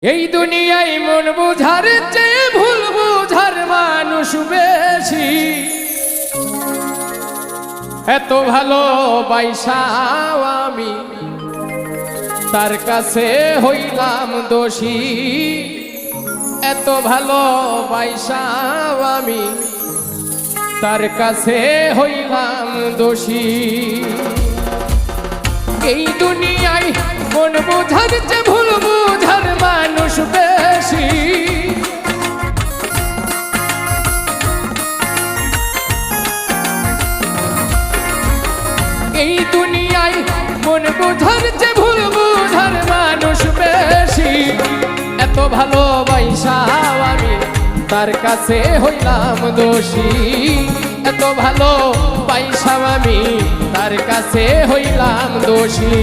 এই দুনিয়ায় মন বুঝার চেয়ে ভুল বুঝার মানুষ বেশি। এত ভালো বাইসাও আমি তার কাছে হইলাম দোষী। এত ভালো বাইসাও আমি তার কাছে হইলাম দোষী। এই দুনিয়ায় মন বুঝার চেয়ে ভুল বুঝার মানুষ বেশি। এই দুনিয়ায় মন বুঝার চেয়ে ভুল বুঝার মানুষ বেশি। এত ভালোবাসাও আমি তার কাছে হইলাম দোষী। এত ভালো বাইসাও আমি তার কাছে হইলাম দোষী।